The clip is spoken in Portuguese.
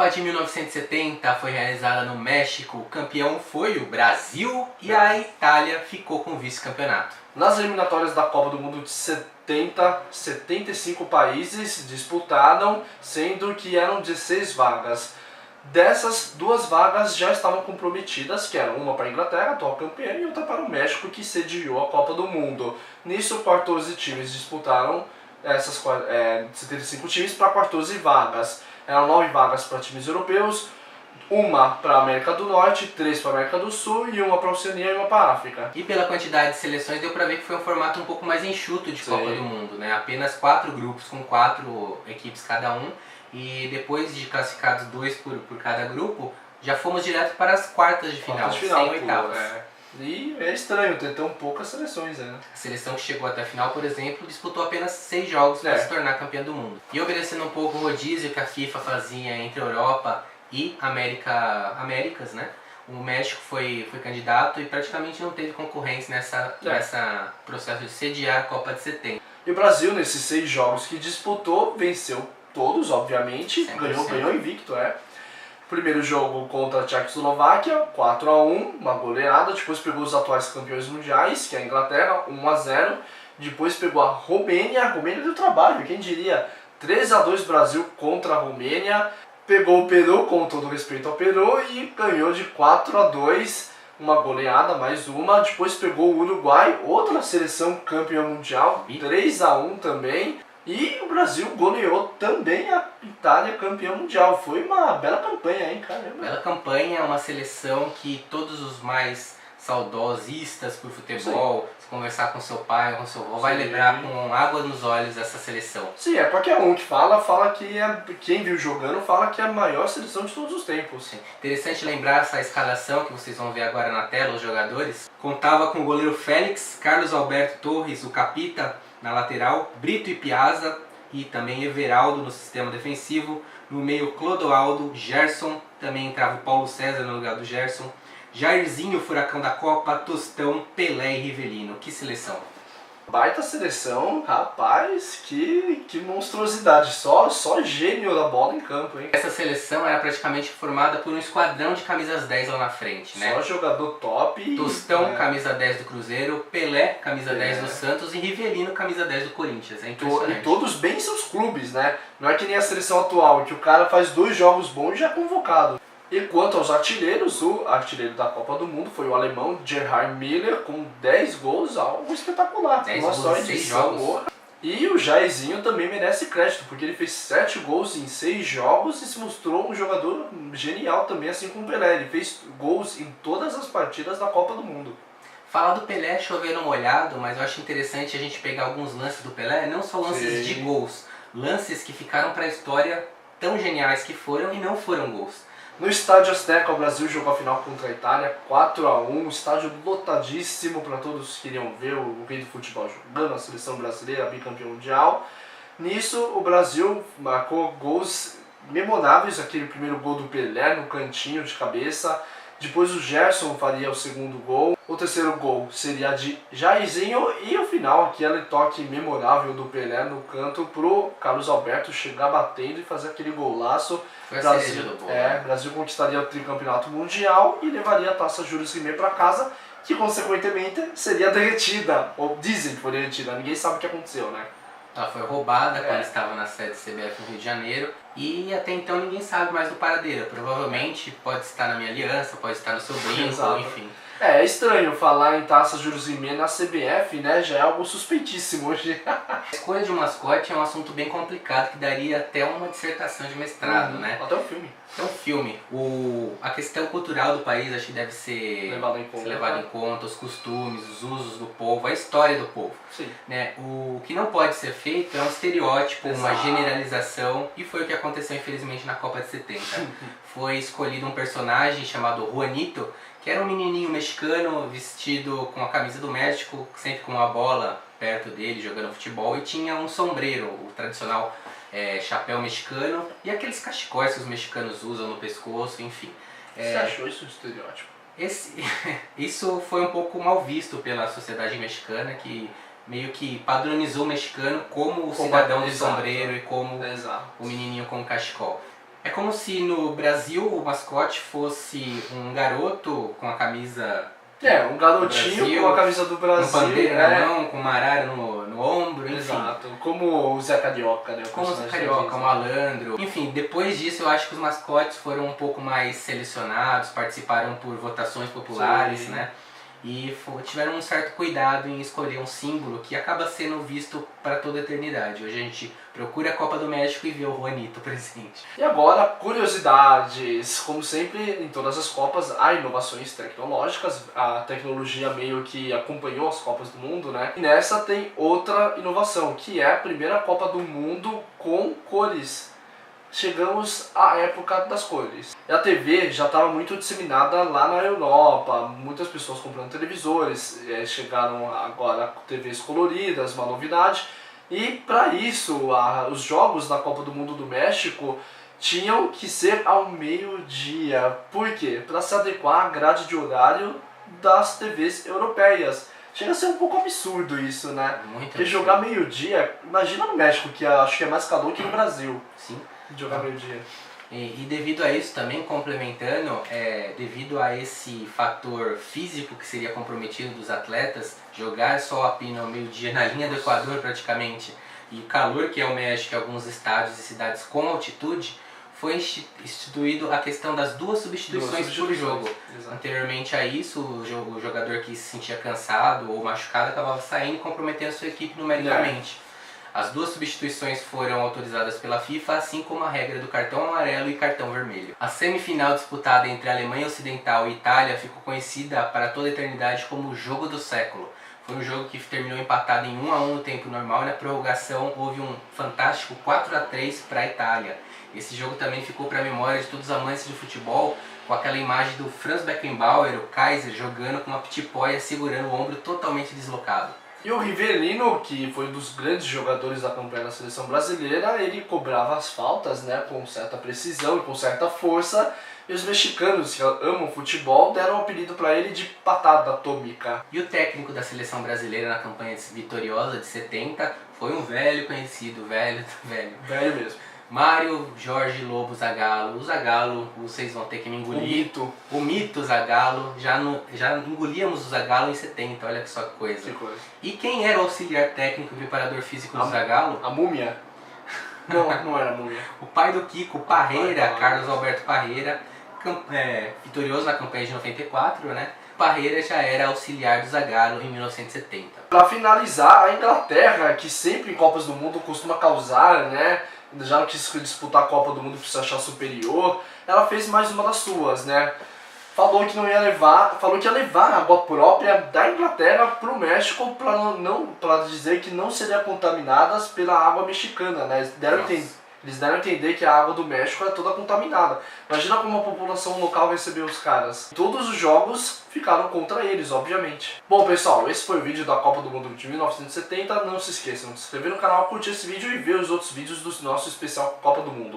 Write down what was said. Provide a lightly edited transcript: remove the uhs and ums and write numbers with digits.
Copa de 1970 foi realizada no México, o campeão foi o Brasil e a Itália ficou com o vice-campeonato. Nas eliminatórias da Copa do Mundo de 70, 75 países disputaram, sendo que eram 16 vagas. Dessas, 2 vagas já estavam comprometidas, que eram uma para a Inglaterra, atual campeã, e outra para o México, que sediou a Copa do Mundo. Nisso, 14 times disputaram essas 75 times para 14 vagas. Eram 9 vagas para times europeus, uma para a América do Norte, 3 para a América do Sul e uma para a Oceania e uma para a África. E pela quantidade de seleções deu para ver que foi um formato um pouco mais enxuto de Sim. Copa do Mundo, né? Apenas 4 grupos com 4 equipes cada um, e depois de classificados 2 por cada grupo, já fomos direto para as quartas de final, sem oitavas. E é estranho ter tão poucas seleções, né? A seleção que chegou até a final, por exemplo, disputou apenas 6 jogos para se tornar campeã do mundo. E obedecendo um pouco o rodízio que a FIFA fazia entre a Europa e Américas, né? O México foi candidato e praticamente não teve concorrência nessa processo de sediar a Copa de 70. E o Brasil, nesses 6 jogos que disputou, venceu todos, obviamente, ganhou invicto, Primeiro jogo contra a Tchecoslováquia, 4-1, uma goleada. Depois pegou os atuais campeões mundiais, que é a Inglaterra, 1-0. Depois pegou a Romênia deu trabalho, quem diria? 3-2 Brasil contra a Romênia. Pegou o Peru, com todo respeito ao Peru, e ganhou de 4-2, uma goleada, mais uma. Depois pegou o Uruguai, outra seleção campeã mundial, 3-1 também. E o Brasil goleou também a Itália, campeã mundial. Foi uma bela campanha, hein, caramba. Bela campanha, uma seleção que todos os mais saudosistas por futebol, se conversar com seu pai, com seu avô, vai lembrar com água nos olhos essa seleção. Sim, qualquer um que fala que quem viu jogando fala que é a maior seleção de todos os tempos. Sim. Interessante lembrar essa escalação que vocês vão ver agora na tela, os jogadores. Contava com o goleiro Félix, Carlos Alberto Torres, o Capita, na lateral, Brito e Piazza e também Everaldo no sistema defensivo. No meio, Clodoaldo, Gerson, também entrava o Paulo César no lugar do Gerson. Jairzinho, furacão da Copa, Tostão, Pelé e Rivelino. Que seleção! Baita seleção, rapaz, que monstruosidade, só gênio da bola em campo, hein? Essa seleção era praticamente formada por um esquadrão de camisas 10 lá na frente, né? Só jogador top. Tostão, camisa 10 do Cruzeiro, Pelé, camisa 10 do Santos e Rivelino, camisa 10 do Corinthians. É impressionante. E todos bem em seus clubes, né? Não é que nem a seleção atual, que o cara faz 2 jogos bons e já é convocado. E quanto aos artilheiros, o artilheiro da Copa do Mundo foi o alemão Gerhard Müller, com 10 gols, algo espetacular. 10 gols em 6 jogos. E o Jairzinho também merece crédito, porque ele fez 7 gols em 6 jogos e se mostrou um jogador genial também, assim como o Pelé. Ele fez gols em todas as partidas da Copa do Mundo. Falar do Pelé, chovendo molhado, mas eu acho interessante a gente pegar alguns lances do Pelé, não só lances de gols, lances que ficaram para a história, tão geniais que foram e não foram gols. No estádio Azteca, o Brasil jogou a final contra a Itália, 4-1, estádio lotadíssimo para todos que queriam ver o rei do futebol jogando, a seleção brasileira, bicampeã mundial. Nisso, o Brasil marcou gols memoráveis, aquele primeiro gol do Pelé no cantinho de cabeça. Depois o Gerson faria o segundo gol. O terceiro gol seria de Jairzinho. E o final, aquele toque memorável do Pelé no canto pro Carlos Alberto chegar batendo e fazer aquele golaço. Foi a cereja do bolo. Brasil conquistaria o tricampeonato mundial e levaria a taça Jules Rimet para casa, que consequentemente seria derretida. Ou dizem que foi derretida, ninguém sabe o que aconteceu, né? Ela foi roubada quando estava na sede CBF no Rio de Janeiro e até então ninguém sabe mais do paradeiro. Provavelmente pode estar na minha aliança, pode estar no seu brinco, enfim. É estranho falar em taça Jules Rimet na CBF, né? Já é algo suspeitíssimo hoje. A escolha de um mascote é um assunto bem complicado que daria até uma dissertação de mestrado, né? Até um filme. É um filme. A questão cultural do país acho que deve ser levada em conta, os costumes, os usos do povo, a história do povo. Sim. Né? O que não pode ser feito é um estereótipo, uma generalização, e foi o que aconteceu infelizmente na Copa de 70. Foi escolhido um personagem chamado Juanito, que era um menininho mexicano vestido com a camisa do México, sempre com uma bola perto dele, jogando futebol, e tinha um sombreiro, o tradicional chapéu mexicano, e aqueles cachecóis que os mexicanos usam no pescoço, enfim. Você achou isso um estereótipo? Isso foi um pouco mal visto pela sociedade mexicana, que meio que padronizou o mexicano como o cidadão de sombreiro e como o menininho com o cachecol. É como se no Brasil o mascote fosse um garoto com a camisa Um garotinho Brasil, com a camisa do Brasil. com bandeira na mão, com uma arara no ombro, enfim. Exato, como o Zé Carioca, né? Como o Zé Carioca, um malandro. Enfim, depois disso eu acho que os mascotes foram um pouco mais selecionados, participaram por votações populares, Sim. né? E tiveram um certo cuidado em escolher um símbolo que acaba sendo visto para toda a eternidade. Hoje a gente procura a Copa do México e vê o Juanito presente. E agora, curiosidades. Como sempre, em todas as Copas há inovações tecnológicas. A tecnologia meio que acompanhou as Copas do Mundo, né? E nessa tem outra inovação, que é a primeira Copa do Mundo com cores. Chegamos à época das cores. E a TV já estava muito disseminada lá na Europa, muitas pessoas comprando televisores, chegaram agora TVs coloridas, uma novidade. E para isso, os jogos da Copa do Mundo do México tinham que ser ao meio-dia. Por quê? Para se adequar à grade de horário das TVs europeias. Chega a ser um pouco absurdo isso, né? Muito Porque absurdo. jogar meio-dia, imagina no México, que acho que é mais calor que no Brasil. Sim. Jogar meio-dia. E devido a isso também, complementando, devido a esse fator físico que seria comprometido dos atletas, jogar sol a pino ao meio-dia na linha do Equador praticamente, e o calor que é o México em alguns estados e cidades com altitude, foi instituído a questão das duas substituições por jogo. Exato. Anteriormente a isso, o jogador que se sentia cansado ou machucado acabava saindo e comprometendo sua equipe numericamente. As duas substituições foram autorizadas pela FIFA, assim como a regra do cartão amarelo e cartão vermelho. A semifinal disputada entre a Alemanha Ocidental e Itália ficou conhecida para toda a eternidade como o jogo do século. Foi um jogo que terminou empatado em 1-1 no tempo normal e na prorrogação houve um fantástico 4-3 para a Itália. Esse jogo também ficou para a memória de todos os amantes de futebol, com aquela imagem do Franz Beckenbauer, o Kaiser, jogando com uma pitipóia segurando o ombro totalmente deslocado. E o Rivelino, que foi um dos grandes jogadores da campanha da seleção brasileira, ele cobrava as faltas, né, com certa precisão e com certa força. E os mexicanos, que amam futebol, deram um apelido para ele de patada atômica. E o técnico da seleção brasileira na campanha vitoriosa de 70 foi um velho conhecido, velho. Velho mesmo. Mário Jorge Lobo Zagallo. O Zagallo, vocês vão ter que me engolir. O mito Zagallo. Já engolíamos o Zagallo em 70, olha que só que coisa. Que coisa. E quem era o auxiliar técnico e preparador físico do Zagallo? A múmia? Não era a múmia. O pai do Kiko, Parreira, Carlos Alberto Parreira, vitorioso na campanha de 94, né? Parreira já era auxiliar do Zagallo em 1970. Para finalizar, a Inglaterra, que sempre em Copas do Mundo costuma causar, né? Já não quis disputar a Copa do Mundo por se achar superior, ela fez mais uma das suas, né? Falou que ia levar água própria da Inglaterra para o México para dizer que não seriam contaminadas pela água mexicana, né? Eles deram a entender que a água do México é toda contaminada. Imagina como a população local recebeu os caras. Todos os jogos ficaram contra eles, obviamente. Bom, pessoal, esse foi o vídeo da Copa do Mundo de 1970. Não se esqueçam de se inscrever no canal, curtir esse vídeo e ver os outros vídeos do nosso especial Copa do Mundo.